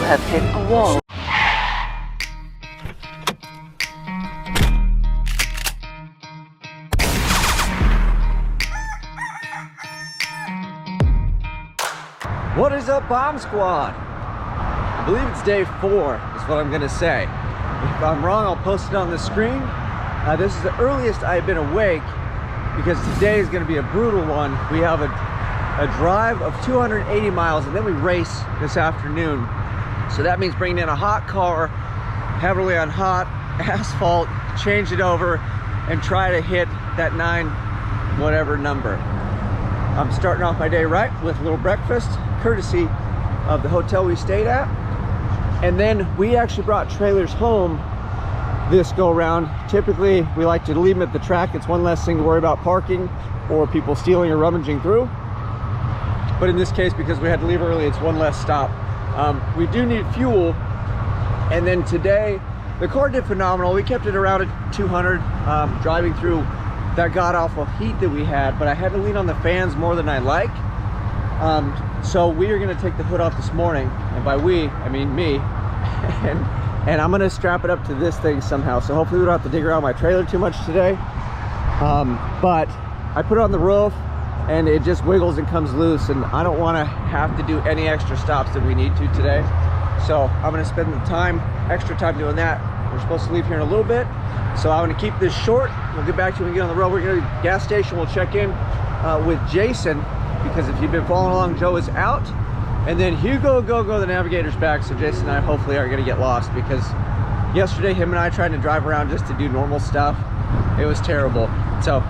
have hit a wall. What is up, Bomb Squad? I believe it's day 4 is what I'm gonna say. If I'm wrong, I'll post it on the screen. This is the earliest I've been awake because today is gonna be a brutal one. We have a drive of 280 miles and then we race this afternoon. So that means bringing in a hot car, heavily on hot asphalt, change it over and try to hit that 9 whatever number. I'm starting off my day right with a little breakfast, courtesy of the hotel we stayed at. And then we actually brought trailers home this go around. Typically, we like to leave them at the track. It's one less thing to worry about parking or people stealing or rummaging through. But in this case, because we had to leave early, it's one less stop. We do need fuel. And then today, the car did phenomenal. We kept it around at 200, driving through that god-awful heat that we had, but I had to lean on the fans more than I like. So we are gonna take the hood off this morning, and by we, I mean me, and I'm gonna strap it up to this thing somehow, so hopefully we don't have to dig around my trailer too much today. But I put it on the roof, and it just wiggles and comes loose, and I don't wanna have to do any extra stops that we need to today. So I'm gonna spend the extra time doing that. We're supposed to leave here in a little bit, so I'm gonna keep this short. We'll get back to you when we get on the road. We're gonna go to the gas station. We'll check in with Jason, because if you've been following along, Joe is out. And then Hugo, the navigator's back, so Jason and I hopefully aren't gonna get lost, because yesterday him and I tried to drive around just to do normal stuff. It was terrible. So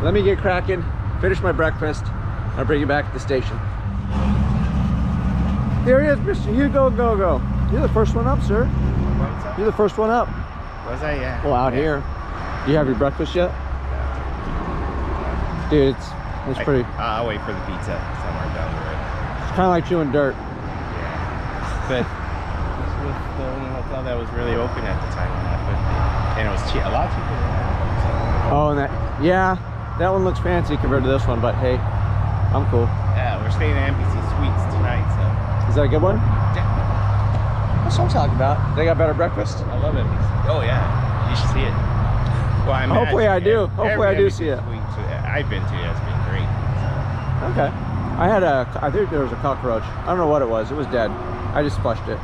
let me get cracking, finish my breakfast, I'll bring you back at the station. There he is, Mr. Hugo Go. You're the first one up, sir. You're the first one up. Was I? Yeah. Well, out here. Do you have your breakfast yet? Dude, it's pretty. I'll wait for the pizza somewhere down the road. It's kind of like chewing dirt. Yeah. But this was the only hotel that was really open at the time when I went there. And it was cheap, a lot cheaper than that. So. Oh, and that one looks fancy compared to this one, but hey, I'm cool. Yeah, we're staying at NBC Suites tonight, so. Is that a good one? Yeah. That's what I'm talking about. They got better breakfast? I love NBC. Oh yeah, you should see it. Well, I hopefully I do. Hopefully I do see it. I've been to it. It's been great. So. Okay. I think there was a cockroach. I don't know what it was. It was dead. I just flushed it.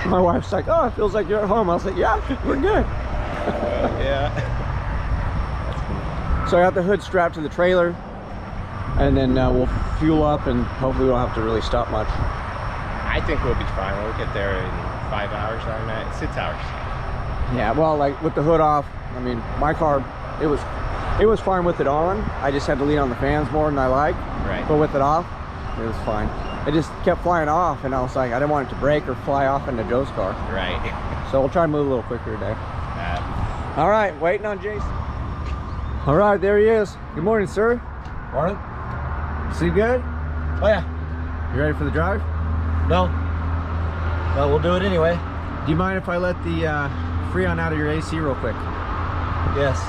My wife's like, oh, it feels like you're at home. I was like, yeah, we're good. Yeah. That's cool. So I got the hood strapped to the trailer, and then we'll fuel up, and hopefully we don't have to really stop much. I think we'll be fine. We'll get there in 5 hours. 6 hours. Yeah, well, like with the hood off, I mean, my car, it was fine with it on. I just had to lean on the fans more than I like. Right. But with it off, it was fine. It just kept flying off, and I was like, I didn't want it to break or fly off into Joe's car. Right. So we'll try to move a little quicker today. All right, waiting on Jason. All right, there he is. Good morning, sir. Morning. See good? Oh yeah. You ready for the drive? No. Well, we'll do it anyway. Do you mind if I let the Freon out of your AC real quick? Yes.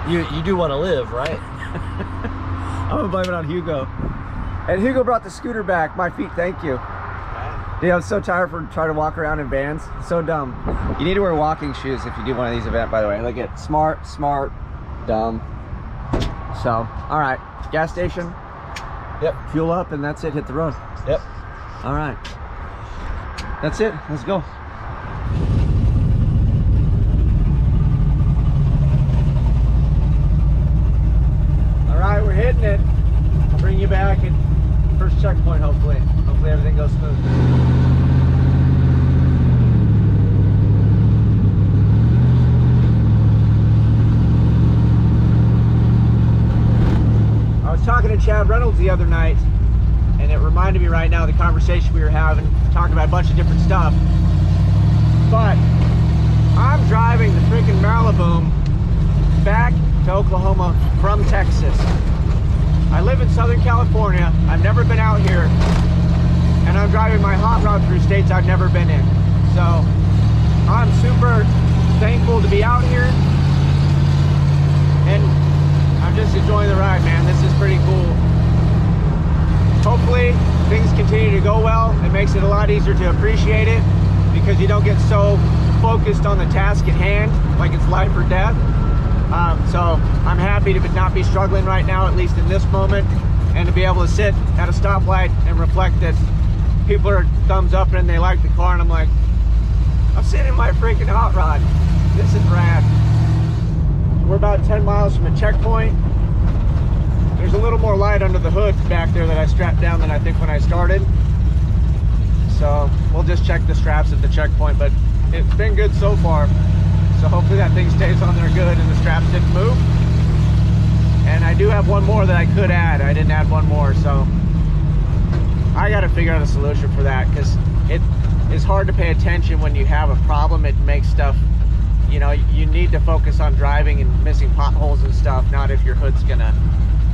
You do want to live, right? I'm gonna blame it on Hugo. And Hugo brought the scooter back. My feet, thank you. Dude, I'm so tired from trying to walk around in Vans. It's so dumb. You need to wear walking shoes if you do one of these events, by the way. Look at smart, dumb. So, all right, gas station. Yep. Fuel up, and that's it. Hit the road. Yep. All right. That's it. Let's go. All right, we're hitting it. I'll bring you back at first checkpoint, hopefully. Hopefully everything goes smooth. I was talking to Chad Reynolds the other night, and it reminded me right now of the conversation we were having, talking about a bunch of different stuff. But I'm driving the freaking Maliboom back to Oklahoma from Texas. I live in Southern California. I've never been out here, and I'm driving my hot rod through states I've never been in. So I'm super thankful to be out here, and I'm just enjoying the ride, man. This is pretty cool. hopefully things continue to go well. It makes it a lot easier to appreciate it because you don't get so focused on the task at hand, like it's life or death. So I'm happy to not be struggling right now, at least in this moment, and to be able to sit at a stoplight and reflect that people are thumbs up and they like the car, and I'm like, I'm sitting in my freaking hot rod. This is rad. We're about 10 miles from a checkpoint. There's a little more light under the hood back there that I strapped down than I think when I started. So we'll just check the straps at the checkpoint, but it's been good so far. So hopefully that thing stays on there good and the straps didn't move. And I do have one more that I could add. I didn't add one more, so I got to figure out a solution for that, because it is hard to pay attention when you have a problem. It makes stuff, you know, you need to focus on driving and missing potholes and stuff, not if your hood's gonna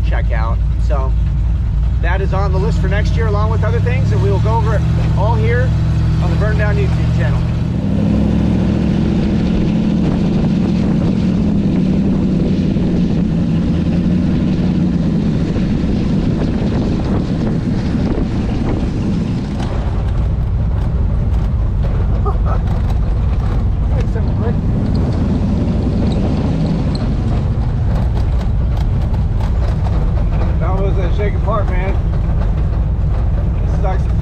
check out. So that is on the list for next year, along with other things, and we will go over it all here on the Burndown YouTube channel.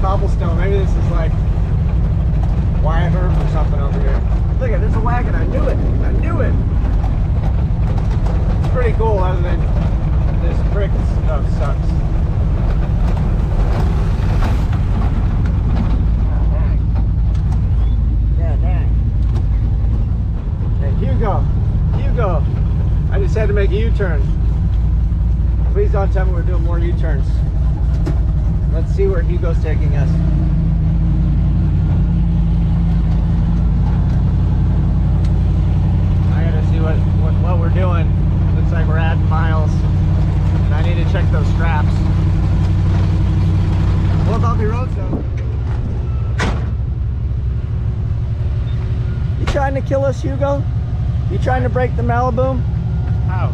Cobblestone. Maybe this is like Wyatt Earp or something over here. Look at, there's a wagon. I knew it. I knew it. It's pretty cool, other than this brick stuff sucks. Yeah, dang. Hey, Hugo. Hugo. I just had to make a U-turn. Please don't tell me we're doing more U-turns. Let's see where Hugo's taking us. I gotta see what we're doing. Looks like we're adding miles. And I need to check those straps. What bumpy roads though? You trying to kill us, Hugo? You trying to break the Maliboom? How?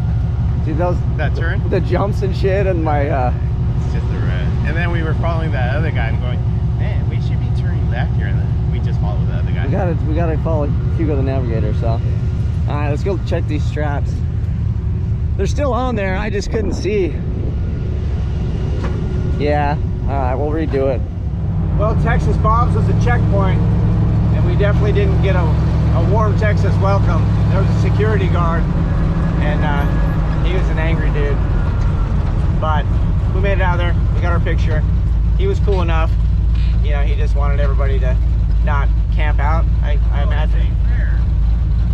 See those? That turn? The jumps and shit and my It's just the red. And then we were following that other guy and going, man, we should be turning left here. And then we just followed the other guy. We gotta follow Hugo the Navigator. So, all right, let's go check these straps. They're still on there. I just couldn't see. Yeah. All right, we'll redo it. Well, Texas Bob's was a checkpoint, and we definitely didn't get a warm Texas welcome. There was a security guard, and he was an angry dude. But we made it out of there. We got our picture. He was cool enough. You know, he just wanted everybody to not camp out, I imagine. It ain't fair.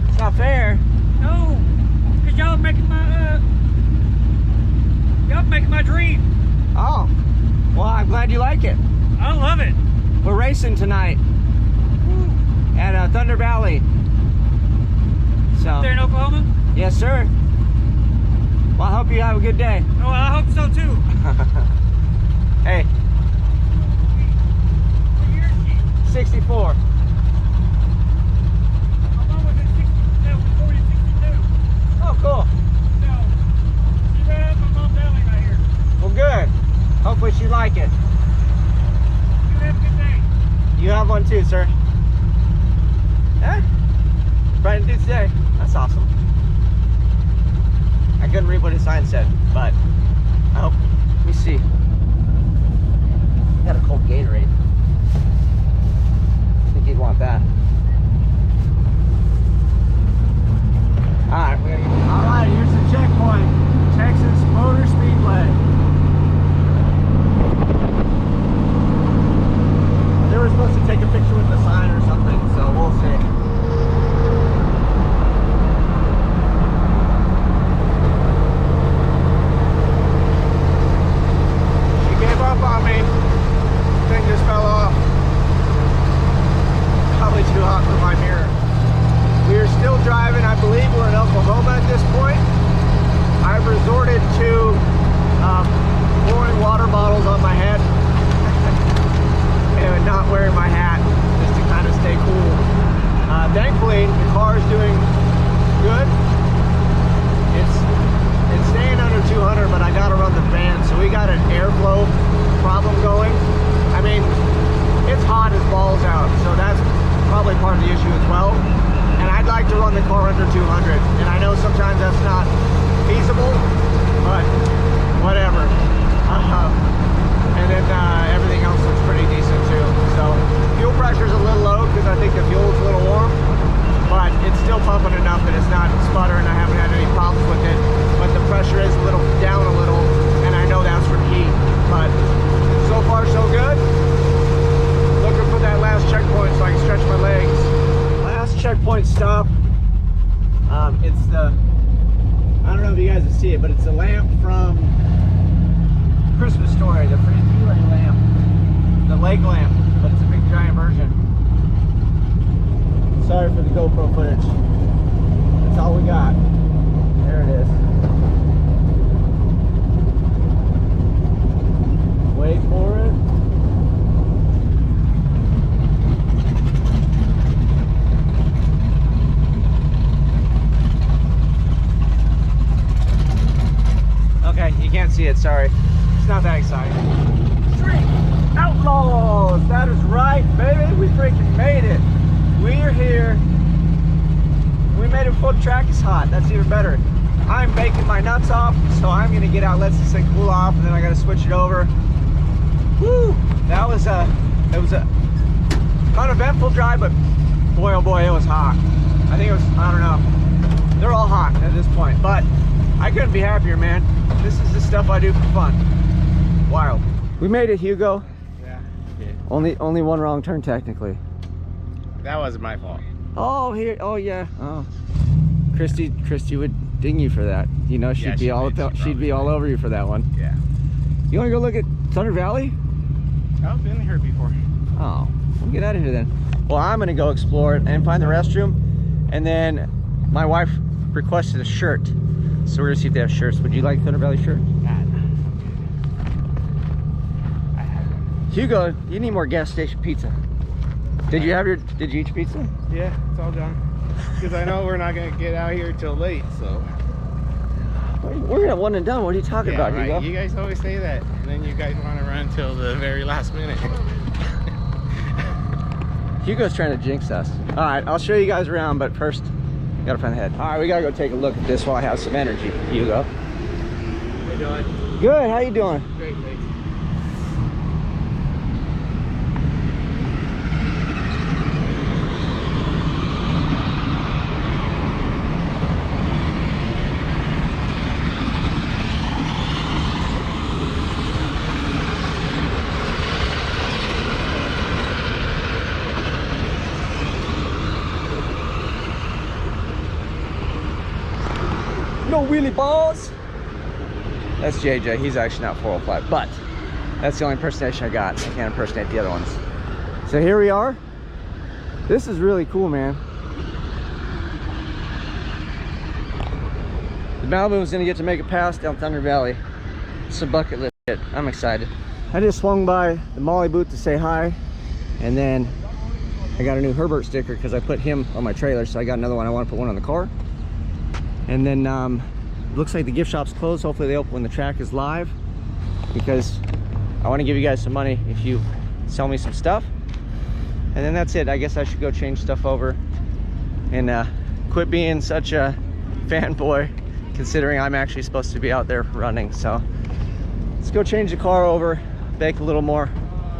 It's not fair. No, because y'all making my dream. Oh, well, I'm glad you like it. I love it. We're racing tonight at Thunder Valley. So, There in Oklahoma? yes, sir. Well, I hope you have a good day. Oh, I hope so too. Hey, What year is she? 64. My mom was in 40, 62. Oh, cool. So, she ran up my mom's alley right here. Well, good. Hopefully she like it. You have a good day. You have one too, sir. Yeah. Bright and do today. That's awesome. I couldn't read what his sign said, but I hope. Let me see. Got a cold Gatorade. I think he'd want that. Alright, alright, here's the checkpoint. Texas Motor Speedway. They were supposed to take a picture with the sign or something, so we'll see. On me. Thing just fell off. Probably too hot for my mirror. We are still driving. I believe we're in Oklahoma at this It's a lamp from Christmas Story, the Free lamp, the leg lamp, but it's a big giant version. Sorry for the GoPro footage. That's all we got. There it is. Wait for it. Okay, you can't see it, sorry. It's not that exciting. Street Outlaws! That is right, baby! We freaking made it! We're here. We made it before the track is hot. That's even better. I'm baking my nuts off, so I'm gonna get out, let this thing cool off, and then I gotta switch it over. Woo! That was it was a uneventful drive, but boy oh boy, it was hot. I think it was, I don't know. They're all hot at this point, but I couldn't be happier, man. This is the stuff I do for fun. Wild. We made it, Hugo. Yeah. Only one wrong turn technically. That wasn't my fault. Oh, here. Oh, yeah. Oh, Christy would ding you for that. You know, she'd be all over you for that one. Yeah. You want to go look at Thunder Valley? I've been here before. Oh, we'll get out of here then. Well, I'm gonna go explore it and find the restroom, and then my wife requested a shirt, so we're gonna see if they have shirts. Would you like Thunder Valley shirt? Hugo, you need more gas station pizza. Did you eat your pizza? Yeah, it's all done. Because I know we're not gonna get out here till late, so. We're gonna one and done. What are you talking about, right. Hugo? You guys always say that, and then you guys want to run till the very last minute. Hugo's trying to jinx us. All right, I'll show you guys around, but first, gotta find the head. All right, we gotta go take a look at this while I have some energy. Hugo. How you doing? Good. How you doing? Great, thanks. No wheelie balls. That's JJ. He's actually not 405, but that's the only impersonation I got. I can't impersonate the other ones. So here we are. This is really cool, man. The Maliboom is gonna get to make it past down Thunder Valley. It's a bucket list shit. I'm excited. I just swung by the Maliboom to say hi, and then I got a new Herbert sticker because I put him on my trailer, so I got another one. I want to put one on the car. And then looks like the gift shop's closed. Hopefully they open when the track is live, because I want to give you guys some money if you sell me some stuff. And then that's it. I guess I should go change stuff over and quit being such a fanboy, considering I'm actually supposed to be out there running. So let's go change the car over, bake a little more,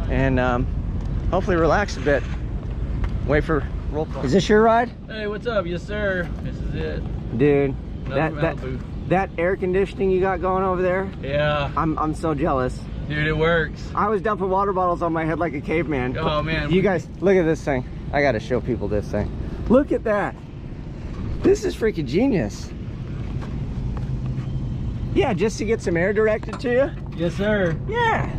and hopefully relax a bit. Wait for roll call. Is this your ride? Hey, what's up? Yes, sir. This is it. Dude, Malibu. that air conditioning you got going over there, Yeah. I'm so jealous. Dude, it works. I was dumping water bottles on my head like a caveman. Oh, man. You guys, look at this thing. I gotta show people this thing. Look at that. This is freaking genius. Yeah, just to get some air directed to you. Yes, sir. Yeah.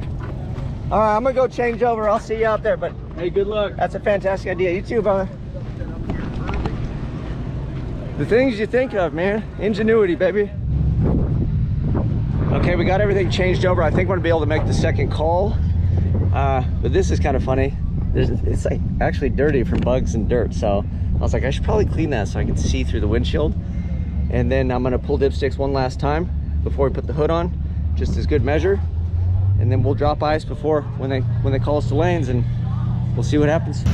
All right, I'm gonna go change over. I'll see you out there, but Hey, good luck. that's a fantastic idea. You too, brother. The things you think of, man. Ingenuity, baby. Okay, we got everything changed over. I think we're gonna be able to make the second call. But this is kind of funny. It's like actually dirty from bugs and dirt. So I was like, I should probably clean that so I can see through the windshield. And then I'm gonna pull dipsticks one last time before we put the hood on, just as good measure. And then we'll drop ice before when they call us to lanes, and we'll see what happens.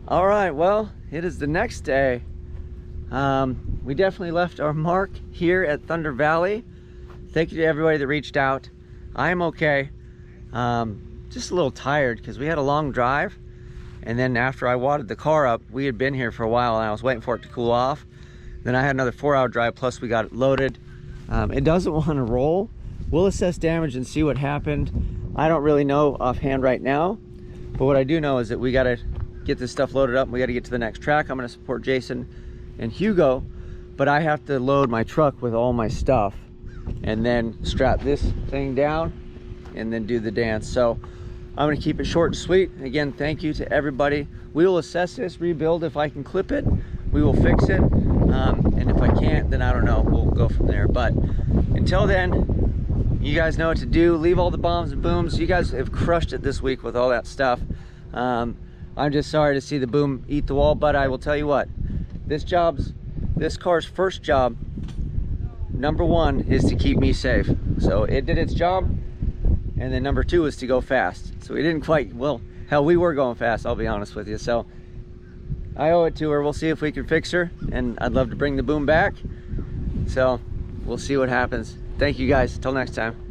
All right, well, it is the next day. We definitely left our mark here at Thunder Valley. Thank you to everybody that reached out. I am okay. Just a little tired because we had a long drive. And then after I wadded the car up, we had been here for a while and I was waiting for it to cool off. Then I had another 4-hour drive, plus we got it loaded. It doesn't want to roll. We'll assess damage and see what happened. I don't really know offhand right now, but what I do know is that we got to get this stuff loaded up and we got to get to the next track. I'm going to support Jason and Hugo, but I have to load my truck with all my stuff and then strap this thing down and then do the dance. So I'm going to keep it short and sweet. Again, thank you to everybody. We will assess this, rebuild. If I can clip it, we will fix it. And if I can't, then I don't know. We'll go from there. But until then, you guys know what to do. Leave all the bombs and booms. You guys have crushed it this week with all that stuff. I'm just sorry to see the boom eat the wall, but I will tell you what, this car's first job, number 1, is to keep me safe. So it did its job, and then number 2 is to go fast. So we didn't quite, well, hell, we were going fast, I'll be honest with you. So I owe it to her. We'll see if we can fix her, and I'd love to bring the boom back. So we'll see what happens. Thank you guys, till next time.